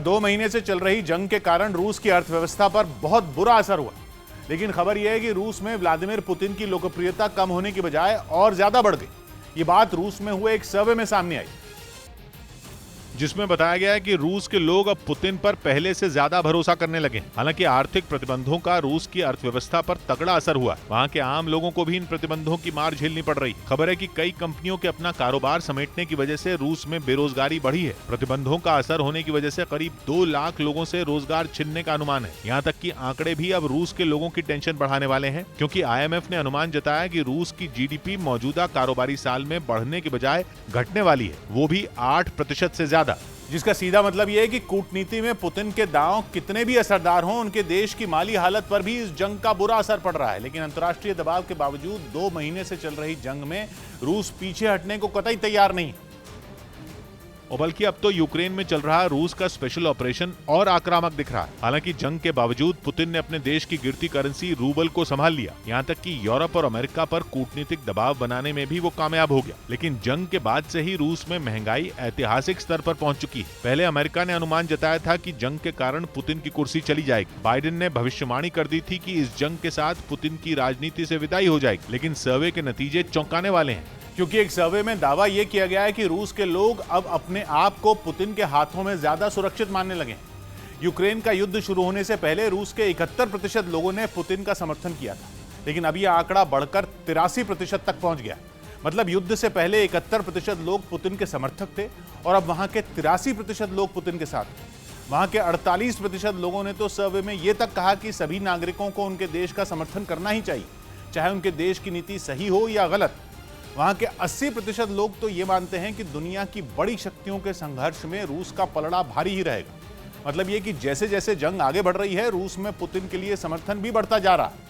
2 महीने से चल रही जंग के कारण रूस की अर्थव्यवस्था पर बहुत बुरा असर हुआ। लेकिन खबर यह है कि रूस में व्लादिमीर पुतिन की लोकप्रियता कम होने की बजाय और ज्यादा बढ़ गई। ये बात रूस में हुए एक सर्वे में सामने आई, जिसमें बताया गया है कि रूस के लोग अब पुतिन पर पहले से ज्यादा भरोसा करने लगे। हालांकि आर्थिक प्रतिबंधों का रूस की अर्थव्यवस्था पर तगड़ा असर हुआ। वहां के आम लोगों को भी इन प्रतिबंधों की मार झेलनी पड़ रही। खबर है कि कई कंपनियों के अपना कारोबार समेटने की वजह से रूस में बेरोजगारी बढ़ी है। प्रतिबंधों का असर होने की वजह से करीब 2 लाख लोगों से रोजगार छिनने का अनुमान है। यहाँ तक कि आंकड़े भी अब रूस के लोगों की टेंशन बढ़ाने वाले हैं, क्योंकि IMF ने अनुमान जताया कि रूस की GDP मौजूदा कारोबारी साल में बढ़ने की बजाय घटने वाली है, वो भी 8% से ज्यादा। जिसका सीधा मतलब यह है कि कूटनीति में पुतिन के दांव कितने भी असरदार हों, उनके देश की माली हालत पर भी इस जंग का बुरा असर पड़ रहा है। लेकिन अंतर्राष्ट्रीय दबाव के बावजूद 2 महीने से चल रही जंग में रूस पीछे हटने को कतई तैयार नहीं, और बल्कि अब तो यूक्रेन में चल रहा रूस का स्पेशल ऑपरेशन और आक्रामक दिख रहा है। हालांकि जंग के बावजूद पुतिन ने अपने देश की गिरती करेंसी रूबल को संभाल लिया। यहाँ तक कि यूरोप और अमेरिका पर कूटनीतिक दबाव बनाने में भी वो कामयाब हो गया। लेकिन जंग के बाद से ही रूस में महंगाई ऐतिहासिक स्तर पर पहुंच चुकी है। पहले अमेरिका ने अनुमान जताया था कि जंग के कारण पुतिन की कुर्सी चली जाएगी। बाइडेन ने भविष्यवाणी कर दी थी कि इस जंग के साथ पुतिन की राजनीति से विदाई हो जाएगी। लेकिन सर्वे के नतीजे चौंकाने वाले हैं, क्योंकि एक सर्वे में दावा यह किया गया है कि रूस के लोग अब अपने आप को पुतिन के हाथों में ज्यादा सुरक्षित मानने लगे हैं। यूक्रेन का युद्ध शुरू होने से पहले रूस के 71% लोगों ने पुतिन का समर्थन किया था, लेकिन अब यह आंकड़ा बढ़कर 83% तक पहुंच गया। मतलब युद्ध से पहले 71% लोग पुतिन के समर्थक थे और अब वहां के 83% लोग पुतिन के साथ थे। वहां के 48% लोगों ने तो सर्वे में यह तक कहा कि सभी नागरिकों को उनके देश का समर्थन करना ही चाहिए, चाहे उनके देश की नीति सही हो या गलत। वहां के 80% लोग तो ये मानते हैं कि दुनिया की बड़ी शक्तियों के संघर्ष में रूस का पलड़ा भारी ही रहेगा। मतलब ये कि जैसे जैसे जंग आगे बढ़ रही है, रूस में पुतिन के लिए समर्थन भी बढ़ता जा रहा है।